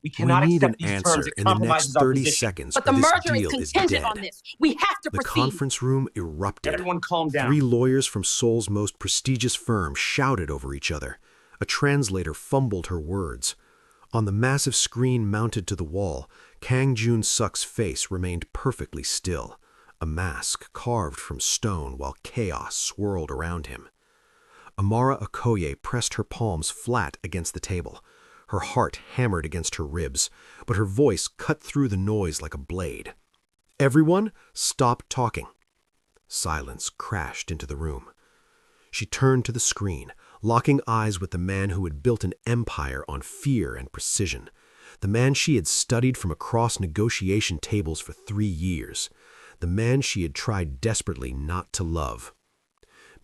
We We cannot need an accept these terms. answer It in the next compromises our 30 position. seconds, But or the this merger is deal is contingent on dead. this. We have to The proceed. conference room erupted. Everyone calm down. 3 lawyers from Seoul's most prestigious firm shouted over each other. A translator fumbled her words. On the massive screen mounted to the wall, Kang Joon-Seok's face remained perfectly still, a mask carved from stone while chaos swirled around him. Amara Okoye pressed her palms flat against the table. Her heart hammered against her ribs, but her voice cut through the noise like a blade. "Everyone, stop talking." Silence crashed into the room. She turned to the screen, locking eyes with the man who had built an empire on fear and precision, the man she had studied from across negotiation tables for 3 years, the man she had tried desperately not to love.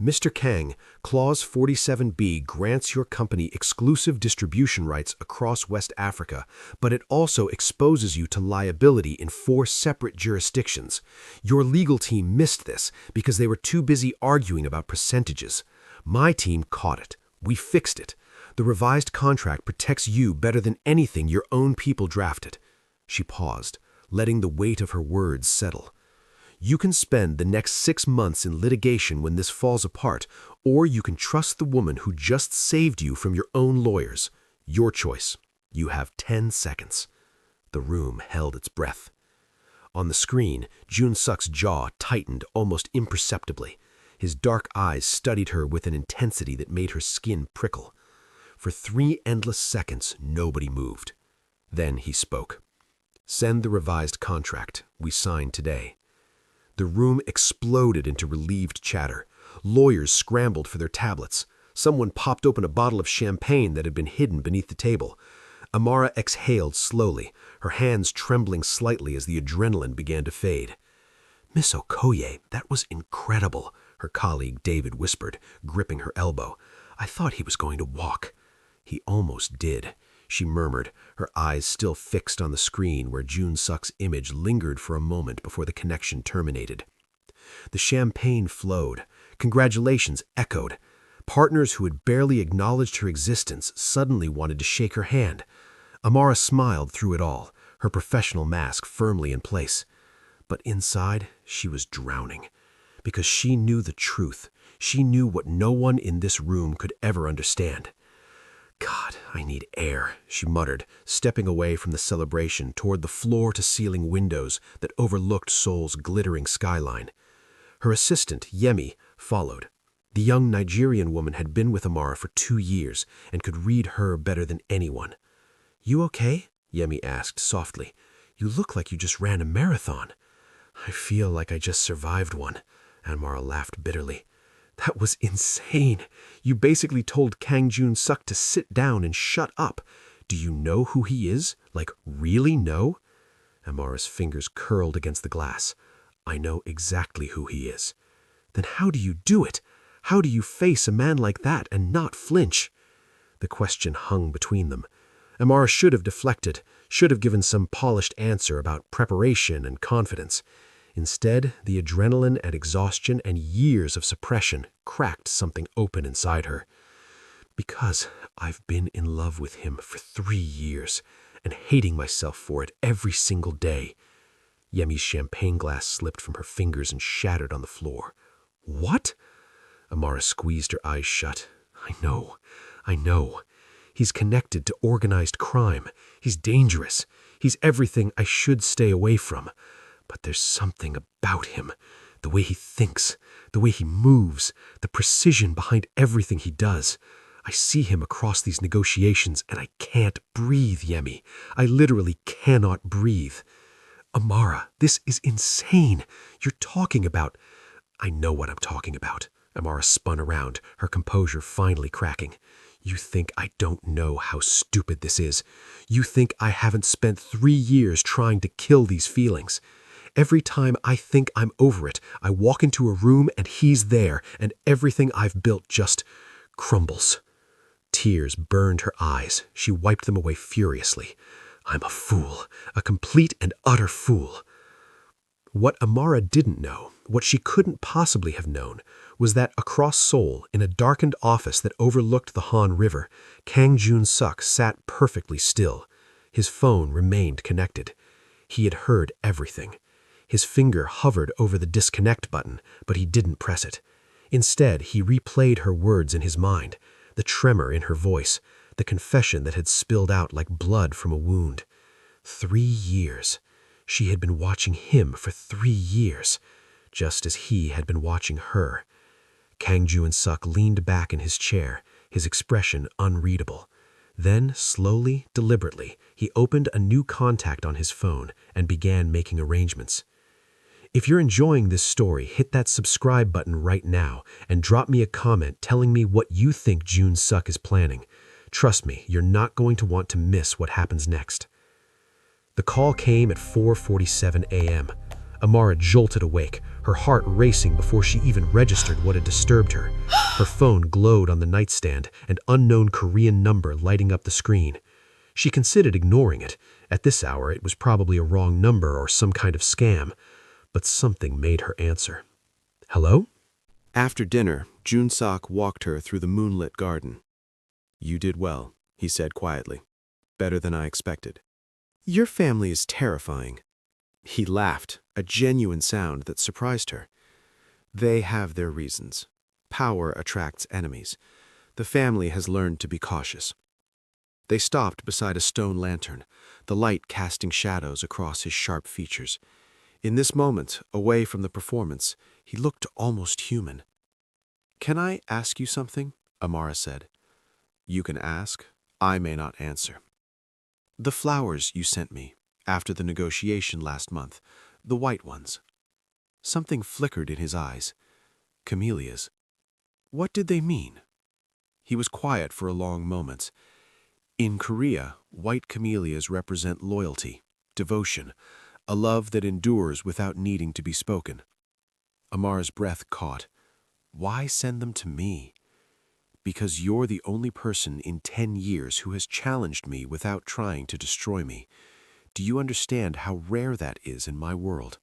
"Mr. Kang, Clause 47B grants your company exclusive distribution rights across West Africa, but it also exposes you to liability in 4 separate jurisdictions. Your legal team missed this because they were too busy arguing about percentages. My team caught it. We fixed it. The revised contract protects you better than anything your own people drafted." She paused, letting the weight of her words settle. "You can spend the next 6 months in litigation when this falls apart, or you can trust the woman who just saved you from your own lawyers. Your choice. You have 10 seconds. The room held its breath. On the screen, Joon-Seok's jaw tightened almost imperceptibly. His dark eyes studied her with an intensity that made her skin prickle. For 3 endless seconds, nobody moved. Then he spoke. "Send the revised contract. We signed today." The room exploded into relieved chatter. Lawyers scrambled for their tablets. Someone popped open a bottle of champagne that had been hidden beneath the table. Amara exhaled slowly, her hands trembling slightly as the adrenaline began to fade. "Miss Okoye, that was incredible," her colleague David whispered, gripping her elbow. "I thought he was going to walk." "He almost did," she murmured, her eyes still fixed on the screen where Joon-Seok's image lingered for a moment before the connection terminated. The champagne flowed. Congratulations echoed. Partners who had barely acknowledged her existence suddenly wanted to shake her hand. Amara smiled through it all, her professional mask firmly in place. But inside, she was drowning. Because she knew the truth. She knew what no one in this room could ever understand. "God, I need air," she muttered, stepping away from the celebration toward the floor-to-ceiling windows that overlooked Seoul's glittering skyline. Her assistant, Yemi, followed. The young Nigerian woman had been with Amara for 2 years and could read her better than anyone. "You okay?" Yemi asked softly. "You look like you just ran a marathon." "I feel like I just survived one," Amara laughed bitterly. "That was insane. You basically told Kang Joon-Seok to sit down and shut up. Do you know who he is? Like, really know?" Amara's fingers curled against the glass. "I know exactly who he is." "Then how do you do it? How do you face a man like that and not flinch?" The question hung between them. Amara should have deflected, should have given some polished answer about preparation and confidence. Instead, the adrenaline and exhaustion and years of suppression cracked something open inside her. "Because I've been in love with him for 3 years and hating myself for it every single day." Yemi's champagne glass slipped from her fingers and shattered on the floor. "What?" Amara squeezed her eyes shut. I know. He's connected to organized crime. He's dangerous. He's everything I should stay away from. But there's something about him, the way he thinks, the way he moves, the precision behind everything he does. I see him across these negotiations and I can't breathe, Yemi. I literally cannot breathe." "Amara, this is insane. You're talking about—" "I know what I'm talking about." Amara spun around, her composure finally cracking. "You think I don't know how stupid this is. You think I haven't spent 3 years trying to kill these feelings. Every time I think I'm over it, I walk into a room and he's there, and everything I've built just crumbles." Tears burned her eyes. She wiped them away furiously. "I'm a fool, a complete and utter fool." What Amara didn't know, what she couldn't possibly have known, was that across Seoul, in a darkened office that overlooked the Han River, Kang Joon-Seok sat perfectly still. His phone remained connected. He had heard everything. His finger hovered over the disconnect button, but he didn't press it. Instead, he replayed her words in his mind, the tremor in her voice, the confession that had spilled out like blood from a wound. 3 years. She had been watching him for 3 years, just as he had been watching her. Kang Joon-Seok leaned back in his chair, his expression unreadable. Then, slowly, deliberately, he opened a new contact on his phone and began making arrangements. If you're enjoying this story, hit that subscribe button right now and drop me a comment telling me what you think Joon-Seok is planning. Trust me, you're not going to want to miss what happens next. The call came at 4:47 a.m. Amara jolted awake, her heart racing before she even registered what had disturbed her. Her phone glowed on the nightstand, an unknown Korean number lighting up the screen. She considered ignoring it. At this hour, it was probably a wrong number or some kind of scam. But something made her answer. Hello? After dinner, Joon-Seok walked her through the moonlit garden. "You did well," he said quietly. "Better than I expected. Your family is terrifying." He laughed, a genuine sound that surprised her. "They have their reasons. Power attracts enemies. The family has learned to be cautious." They stopped beside a stone lantern, the light casting shadows across his sharp features. In this moment, away from the performance, he looked almost human. "Can I ask you something?" Amara said. "You can ask. I may not answer. The flowers you sent me, after the negotiation last month, the white ones." Something flickered in his eyes. "Camellias. What did they mean?" He was quiet for a long moment. "In Korea, white camellias represent loyalty, devotion, a love that endures without needing to be spoken." Amara's breath caught. "Why send them to me?" "Because you're the only person in 10 years who has challenged me without trying to destroy me. Do you understand how rare that is in my world?"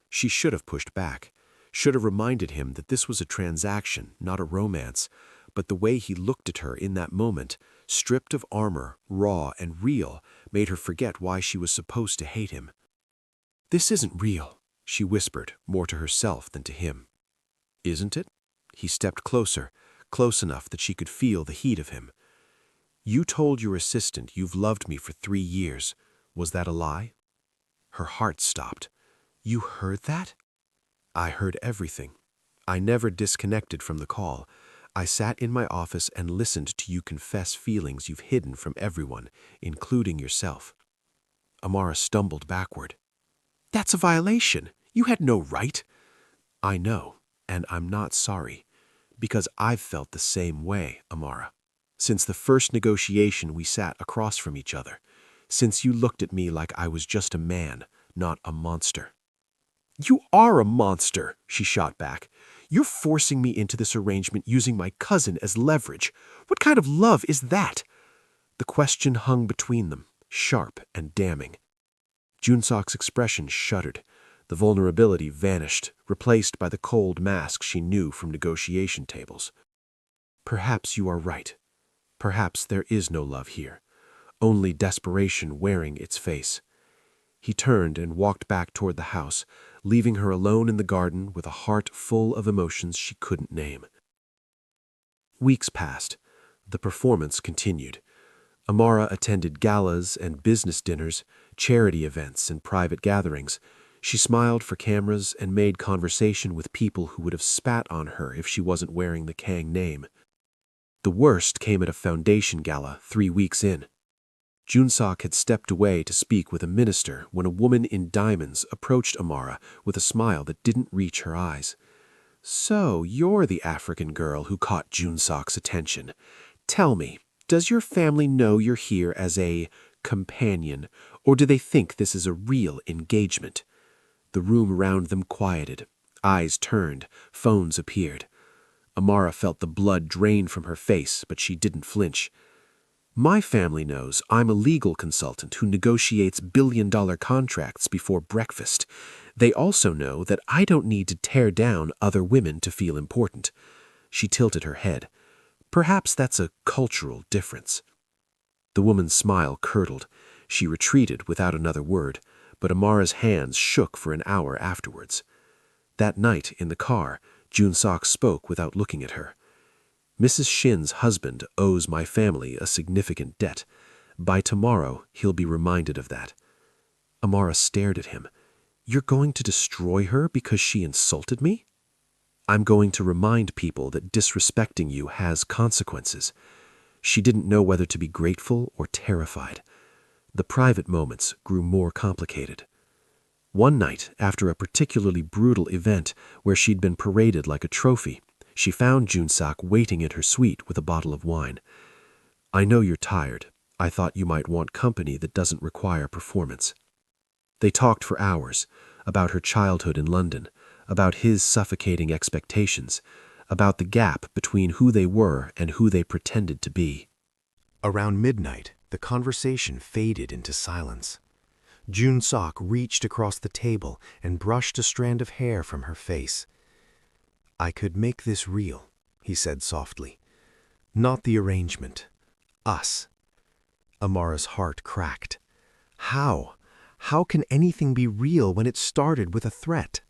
She should have pushed back, should have reminded him that this was a transaction, not a romance, but the way he looked at her in that moment, stripped of armor, raw and real, made her forget why she was supposed to hate him. "This isn't real," she whispered, more to herself than to him. "Isn't it?" He stepped closer, close enough that she could feel the heat of him. "You told your assistant you've loved me for 3 years. Was that a lie?" Her heart stopped. "You heard that?" "I heard everything. I never disconnected from the call. I sat in my office and listened to you confess feelings you've hidden from everyone, including yourself." Amara stumbled backward. "That's a violation. You had no right." "I know, and I'm not sorry. Because I've felt the same way, Amara. Since the first negotiation we sat across from each other. Since you looked at me like I was just a man, not a monster." "You are a monster," she shot back. "You're forcing me into this arrangement using my cousin as leverage. What kind of love is that?" The question hung between them, sharp and damning. Joon-Seok's expression shuddered. The vulnerability vanished, replaced by the cold mask she knew from negotiation tables. "Perhaps you are right. Perhaps there is no love here. Only desperation wearing its face." He turned and walked back toward the house, leaving her alone in the garden with a heart full of emotions she couldn't name. Weeks passed. The performance continued. Amara attended galas and business dinners, charity events and private gatherings. She smiled for cameras and made conversation with people who would have spat on her if she wasn't wearing the Kang name. The worst came at a foundation gala 3 weeks in. Joon-Seok had stepped away to speak with a minister when a woman in diamonds approached Amara with a smile that didn't reach her eyes. "So, you're the African girl who caught Joon-Seok's attention. Tell me, does your family know you're here as a companion, or do they think this is a real engagement?" The room around them quieted. Eyes turned, phones appeared. Amara felt the blood drain from her face, but she didn't flinch. "My family knows I'm a legal consultant who negotiates billion-dollar contracts before breakfast. They also know that I don't need to tear down other women to feel important." She tilted her head. "Perhaps that's a cultural difference." The woman's smile curdled. She retreated without another word, but Amara's hands shook for an hour afterwards. That night, in the car, Joon-Seok spoke without looking at her. "Mrs. Shin's husband owes my family a significant debt. By tomorrow, he'll be reminded of that." Amara stared at him. "You're going to destroy her because she insulted me?" "I'm going to remind people that disrespecting you has consequences." She didn't know whether to be grateful or terrified. The private moments grew more complicated. One night, after a particularly brutal event where she'd been paraded like a trophy, she found Joon-Seok waiting in her suite with a bottle of wine. "I know you're tired. I thought you might want company that doesn't require performance." They talked for hours, about her childhood in London, about his suffocating expectations, about the gap between who they were and who they pretended to be. Around midnight, the conversation faded into silence. Joon-Seok reached across the table and brushed a strand of hair from her face. "I could make this real," he said softly. "Not the arrangement. Us." Amara's heart cracked. How? How can anything be real when it started with a threat?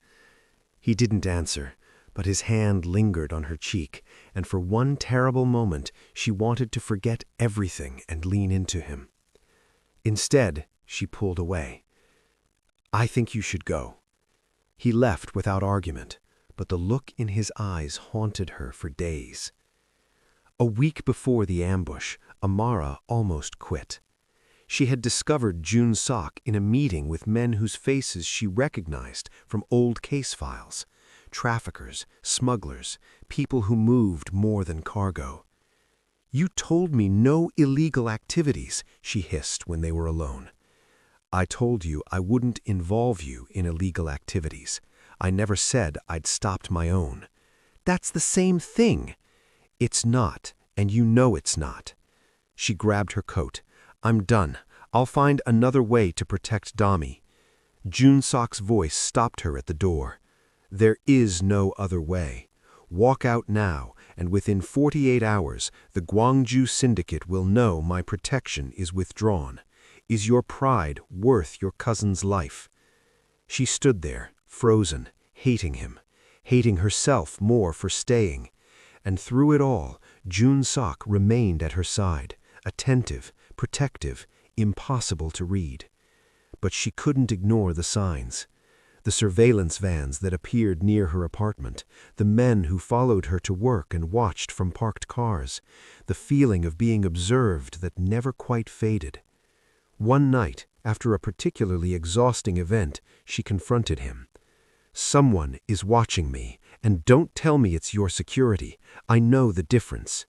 He didn't answer, but his hand lingered on her cheek, and for one terrible moment she wanted to forget everything and lean into him. Instead, she pulled away. "I think you should go." He left without argument, but the look in his eyes haunted her for days. A week before the ambush, Amara almost quit. She had discovered Joon-Seok in a meeting with men whose faces she recognized from old case files. Traffickers, smugglers, people who moved more than cargo. "You told me no illegal activities," she hissed when they were alone. "I told you I wouldn't involve you in illegal activities. I never said I'd stopped my own." "That's the same thing." "It's not, and you know it's not." She grabbed her coat. "I'm done. I'll find another way to protect Dami." Joon-Seok's voice stopped her at the door. "There is no other way. Walk out now, and within 48 hours, the Gwangju syndicate will know my protection is withdrawn. Is your pride worth your cousin's life?" She stood there, frozen, hating him, hating herself more for staying. And through it all, Joon-Seok remained at her side, attentive, protective, impossible to read. But she couldn't ignore the signs. The surveillance vans that appeared near her apartment, the men who followed her to work and watched from parked cars, the feeling of being observed that never quite faded. One night, after a particularly exhausting event, she confronted him. "Someone is watching me, and don't tell me it's your security. I know the difference."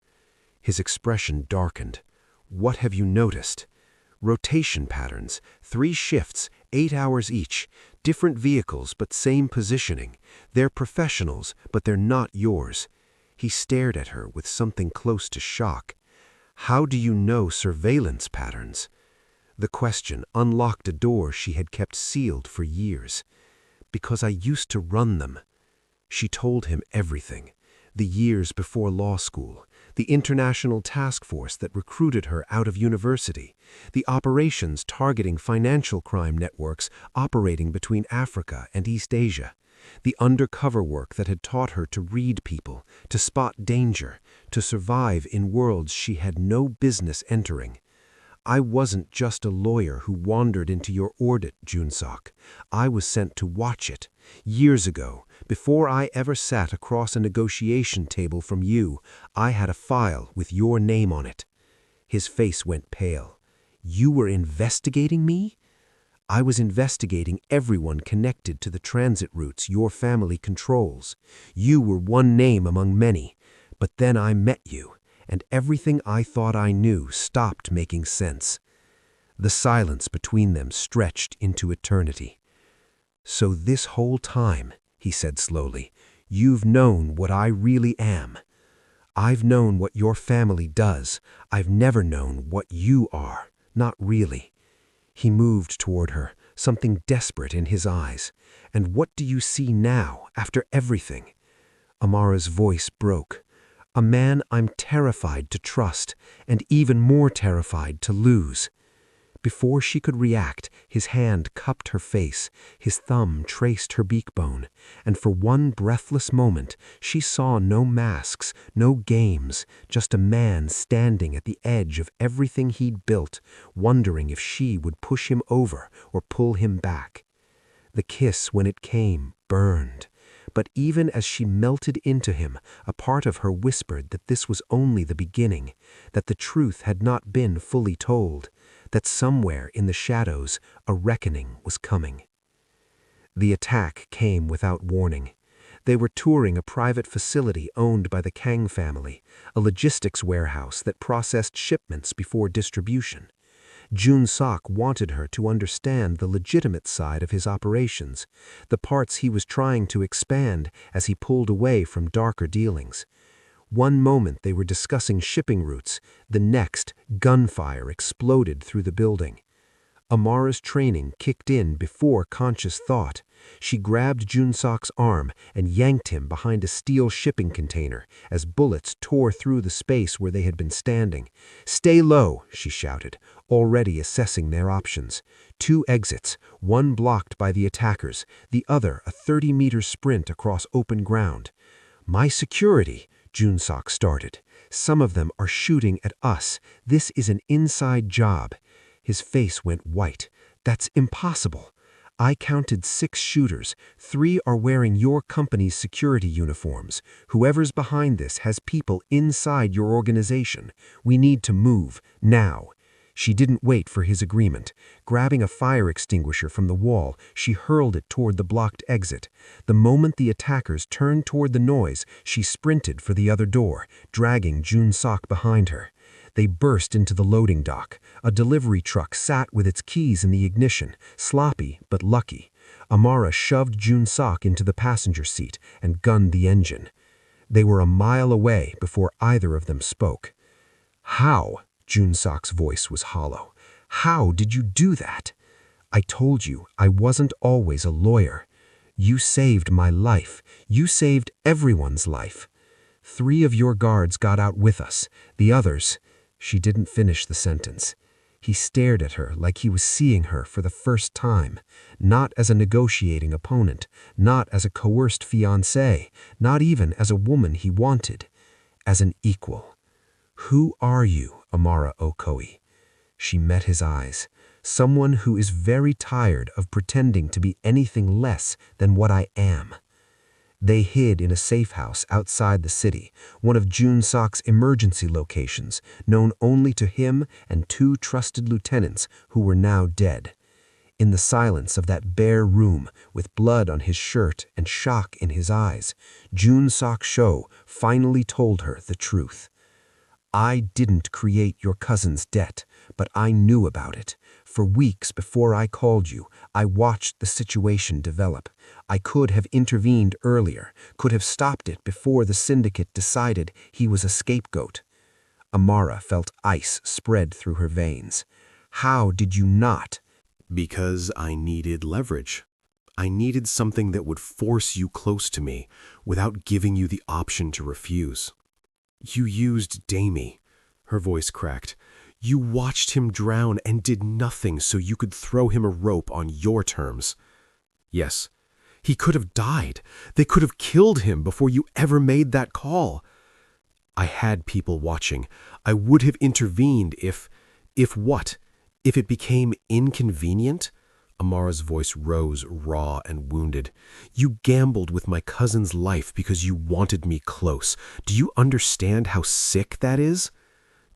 His expression darkened. "What have you noticed?" "Rotation patterns, 3 shifts, 8 hours each, different vehicles but same positioning. They're professionals, but they're not yours." He stared at her with something close to shock. "How do you know surveillance patterns?" The question unlocked a door she had kept sealed for years. "Because I used to run them." She told him everything. The years before law school, the international task force that recruited her out of university, the operations targeting financial crime networks operating between Africa and East Asia, the undercover work that had taught her to read people, to spot danger, to survive in worlds she had no business entering. "I wasn't just a lawyer who wandered into your orbit, Joon-Seok. I was sent to watch it. Years ago, before I ever sat across a negotiation table from you, I had a file with your name on it." His face went pale. "You were investigating me?" "I was investigating everyone connected to the transit routes your family controls. You were one name among many. But then I met you, and everything I thought I knew stopped making sense." The silence between them stretched into eternity. "So this whole time," he said slowly, "you've known what I really am. I've known what your family does. I've never known what you are, not really." He moved toward her, something desperate in his eyes. "And what do you see now, after everything?" Amara's voice broke. "A man I'm terrified to trust, and even more terrified to lose." before she could react, his hand cupped her face, his thumb traced her beak bone, and for one breathless moment she saw no masks, no games, just a man standing at the edge of everything he'd built, wondering if she would push him over or pull him back. The kiss, when it came, burned. But even as she melted into him, a part of her whispered that this was only the beginning, that the truth had not been fully told, that somewhere in the shadows a reckoning was coming. The attack came without warning. They were touring a private facility owned by the Kang family, a logistics warehouse that processed shipments before distribution. Joon-Seok wanted her to understand the legitimate side of his operations, the parts he was trying to expand as he pulled away from darker dealings. One moment they were discussing shipping routes, the next, gunfire exploded through the building. Amara's training kicked in before conscious thought. She grabbed Joon-Seok's arm and yanked him behind a steel shipping container as bullets tore through the space where they had been standing. "Stay low," she shouted, already assessing their options. 2 exits, one blocked by the attackers, the other a 30-meter sprint across open ground. "My security," Joon-Seok started. "Some of them are shooting at us. This is an inside job." His face went white. "That's impossible. I counted 6 shooters. 3 are wearing your company's security uniforms. Whoever's behind this has people inside your organization. We need to move, now." She didn't wait for his agreement. Grabbing a fire extinguisher from the wall, she hurled it toward the blocked exit. The moment the attackers turned toward the noise, she sprinted for the other door, dragging Joon-Seok behind her. They burst into the loading dock. A delivery truck sat with its keys in the ignition, sloppy but lucky. Amara shoved Joon-Seok into the passenger seat and gunned the engine. They were a mile away before either of them spoke. "How?" Joon-Seok's voice was hollow. "How did you do that?" "I told you I wasn't always a lawyer. You saved my life. You saved everyone's life. 3 of your guards got out with us. The others—" She didn't finish the sentence. He stared at her like he was seeing her for the first time, not as a negotiating opponent, not as a coerced fiancée, not even as a woman he wanted, as an equal. "Who are you, Amara Okoye?" She met his eyes. "Someone who is very tired of pretending to be anything less than what I am." They hid in a safe house outside the city, one of Joon-Seok's emergency locations, known only to him and 2 trusted lieutenants who were now dead. In the silence of that bare room, with blood on his shirt and shock in his eyes, Joon-Seok Sho finally told her the truth. "I didn't create your cousin's debt, but I knew about it. For weeks before I called you, I watched the situation develop. I could have intervened earlier, could have stopped it before the syndicate decided he was a scapegoat." Amara felt ice spread through her veins. "How did you not?" Because I needed leverage. I needed something that would force you close to me without giving you the option to refuse. You used Damie." Her voice cracked. "You watched him drown and did nothing so you could throw him a rope on your terms. Yes, he could have died. They could have killed him before you ever made that call. I had people watching. I would have intervened if what? If it became inconvenient?" Amara's voice rose raw and wounded. "You gambled with my cousin's life because you wanted me close. Do you understand how sick that is?"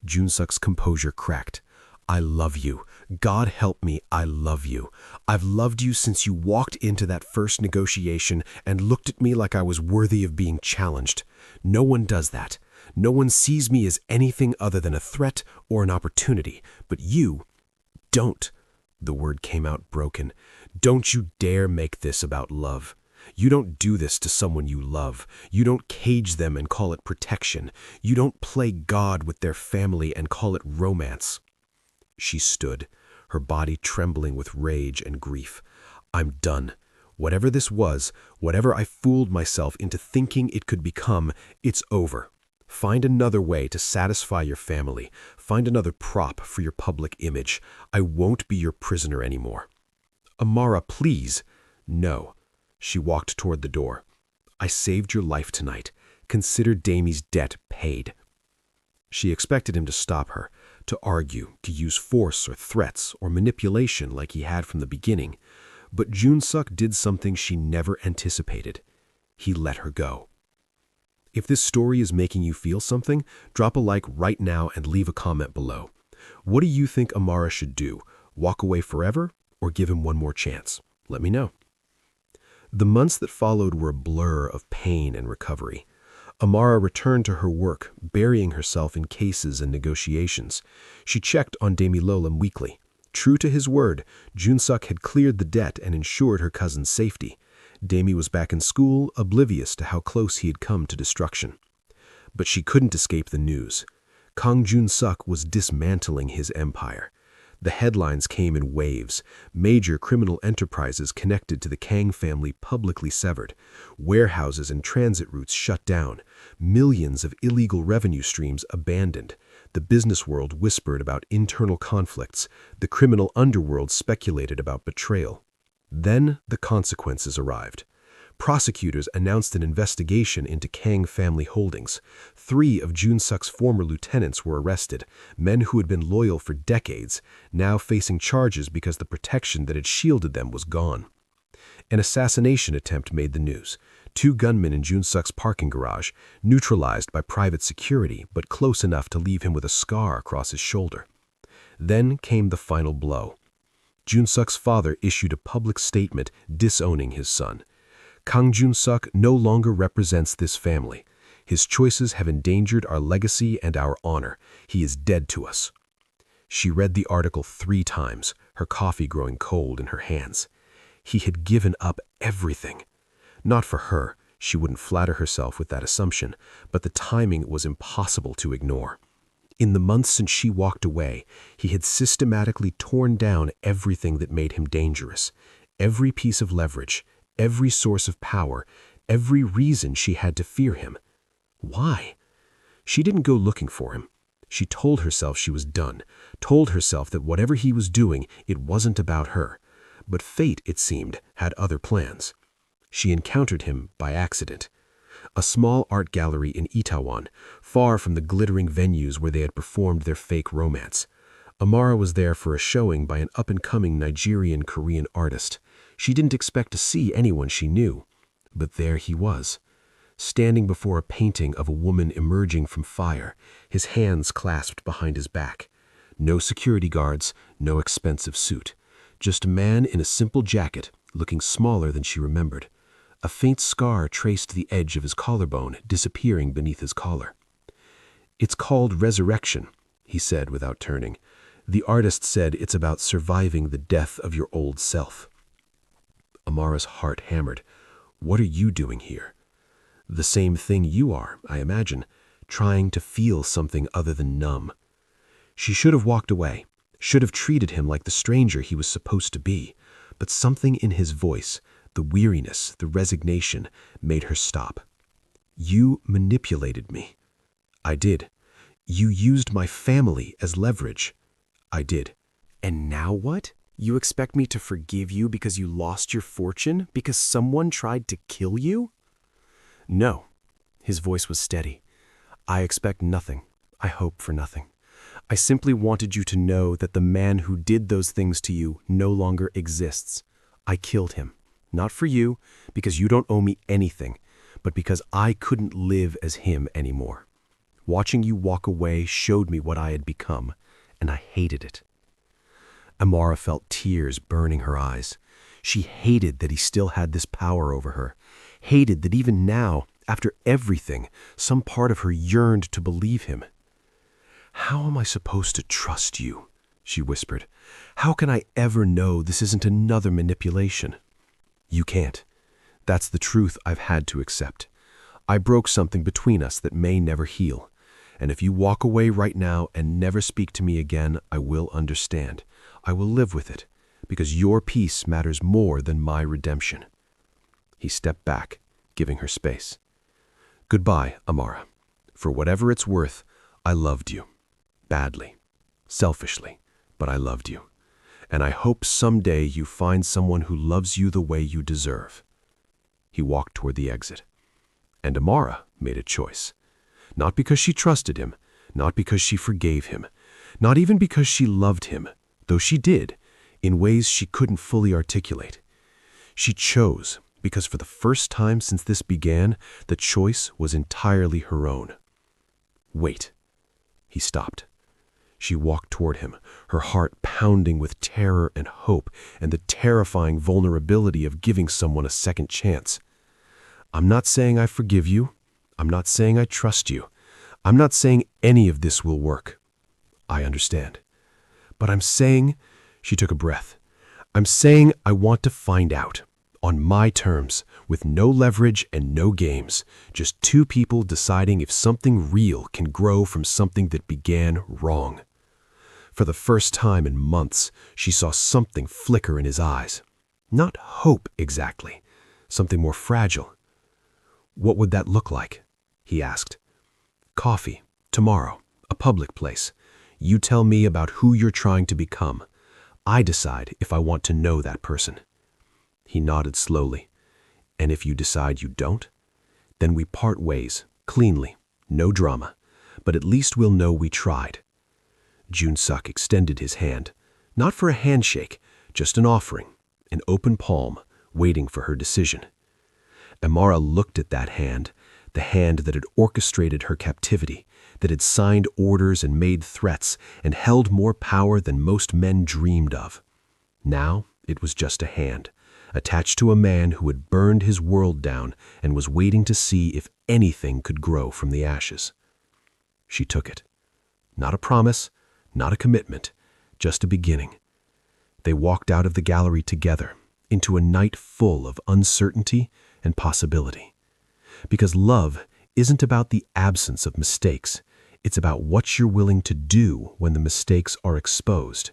Joon-Seok's composure cracked. "I love you. God help me, I love you. I've loved you since you walked into that first negotiation and looked at me like I was worthy of being challenged. No one does that. No one sees me as anything other than a threat or an opportunity. But you don't." The word came out broken. "Don't you dare make this about love. You don't do this to someone you love. You don't cage them and call it protection. You don't play God with their family and call it romance." She stood, her body trembling with rage and grief. "I'm done. Whatever this was, whatever I fooled myself into thinking it could become, it's over. Find another way to satisfy your family. Find another prop for your public image. I won't be your prisoner anymore." "Amara, please." "No." She walked toward the door. "I saved your life tonight. Consider Damie's debt paid." She expected him to stop her, to argue, to use force or threats or manipulation like he had from the beginning. But Joon-Seok did something she never anticipated. He let her go. If this story is making you feel something, drop a like right now and leave a comment below. What do you think Amara should do? Walk away forever or give him one more chance? Let me know. The months that followed were a blur of pain and recovery. Amara returned to her work, burying herself in cases and negotiations. She checked on Damilolam weekly. True to his word, Joon-Seok had cleared the debt and ensured her cousin's safety. Dami was back in school, oblivious to how close he had come to destruction. But she couldn't escape the news. Kang Joon-Seok was dismantling his empire. The headlines came in waves. Major criminal enterprises connected to the Kang family publicly severed. Warehouses and transit routes shut down. Millions of illegal revenue streams abandoned. The business world whispered about internal conflicts. The criminal underworld speculated about betrayal. Then the consequences arrived. Prosecutors announced an investigation into Kang family holdings. 3 of Joon-Seok's former lieutenants were arrested, men who had been loyal for decades, now facing charges because the protection that had shielded them was gone. An assassination attempt made the news. 2 gunmen in Joon-Seok's parking garage, neutralized by private security, but close enough to leave him with a scar across his shoulder. Then came the final blow. Joon-Seok's father issued a public statement disowning his son. Kang Joon-Seok no longer represents this family. His choices have endangered our legacy and our honor. He is dead to us. She read the article 3 times, her coffee growing cold in her hands. He had given up everything. Not for her, she wouldn't flatter herself with that assumption, but the timing was impossible to ignore. In the months since she walked away, he had systematically torn down everything that made him dangerous. Every piece of leverage, every source of power, every reason she had to fear him. Why? She didn't go looking for him. She told herself she was done, told herself that whatever he was doing, it wasn't about her. But fate, it seemed, had other plans. She encountered him by accident. A small art gallery in Itaewon, far from the glittering venues where they had performed their fake romance. Amara was there for a showing by an up-and-coming Nigerian-Korean artist. She didn't expect to see anyone she knew, but there he was, standing before a painting of a woman emerging from fire, his hands clasped behind his back. No security guards, no expensive suit. Just a man in a simple jacket, looking smaller than she remembered. A faint scar traced the edge of his collarbone, disappearing beneath his collar. "It's called Resurrection," he said without turning. "The artist said it's about surviving the death of your old self." Amara's heart hammered. "What are you doing here?" "The same thing you are, I imagine, trying to feel something other than numb." She should have walked away, should have treated him like the stranger he was supposed to be, but something in his voice, the weariness, the resignation, made her stop. "You manipulated me." "I did." "You used my family as leverage." "I did." "And now what? You expect me to forgive you because you lost your fortune? Because someone tried to kill you?" "No." His voice was steady. "I expect nothing. I hope for nothing. I simply wanted you to know that the man who did those things to you no longer exists. I killed him. Not for you, because you don't owe me anything, but because I couldn't live as him anymore. Watching you walk away showed me what I had become, and I hated it." Amara felt tears burning her eyes. She hated that he still had this power over her, hated that even now, after everything, some part of her yearned to believe him. "How am I supposed to trust you?" she whispered. "How can I ever know this isn't another manipulation?" "You can't. That's the truth I've had to accept. I broke something between us that may never heal. And if you walk away right now and never speak to me again, I will understand. I will live with it, because your peace matters more than my redemption." He stepped back, giving her space. "Goodbye, Amara. For whatever it's worth, I loved you. Badly. Selfishly. But I loved you. And I hope someday you find someone who loves you the way you deserve." He walked toward the exit. And Amara made a choice. Not because she trusted him, not because she forgave him, not even because she loved him, though she did, in ways she couldn't fully articulate. She chose because for the first time since this began, the choice was entirely her own. "Wait." He stopped. She walked toward him, her heart pounding with terror and hope and the terrifying vulnerability of giving someone a second chance. "I'm not saying I forgive you. I'm not saying I trust you. I'm not saying any of this will work. I understand. But I'm saying," she took a breath, "I'm saying I want to find out. On my terms, with no leverage and no games, just two people deciding if something real can grow from something that began wrong." For the first time in months, she saw something flicker in his eyes. Not hope exactly, something more fragile. "What would that look like?" he asked. "Coffee, tomorrow, a public place. You tell me about who you're trying to become. I decide if I want to know that person." He nodded slowly. "And if you decide you don't? Then we part ways, cleanly, no drama, but at least we'll know we tried." Joon-Seok extended his hand, not for a handshake, just an offering, an open palm, waiting for her decision. Amara looked at that hand, the hand that had orchestrated her captivity, that had signed orders and made threats and held more power than most men dreamed of. Now it was just a hand, attached to a man who had burned his world down and was waiting to see if anything could grow from the ashes. She took it. Not a promise, not a commitment, just a beginning. They walked out of the gallery together, into a night full of uncertainty and possibility. Because love isn't about the absence of mistakes. It's about what you're willing to do when the mistakes are exposed.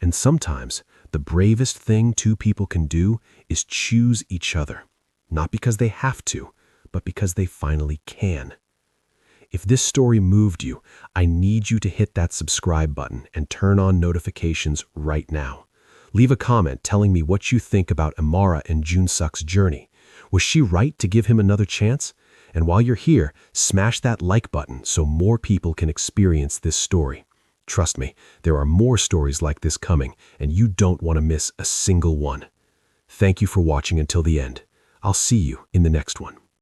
And sometimes the bravest thing two people can do is choose each other, not because they have to, but because they finally can. If this story moved you, I need you to hit that subscribe button and turn on notifications right now. Leave a comment telling me what you think about Amara and Joon-Seok's journey. Was she right to give him another chance? And while you're here, smash that like button so more people can experience this story. Trust me, there are more stories like this coming, and you don't want to miss a single one. Thank you for watching until the end. I'll see you in the next one.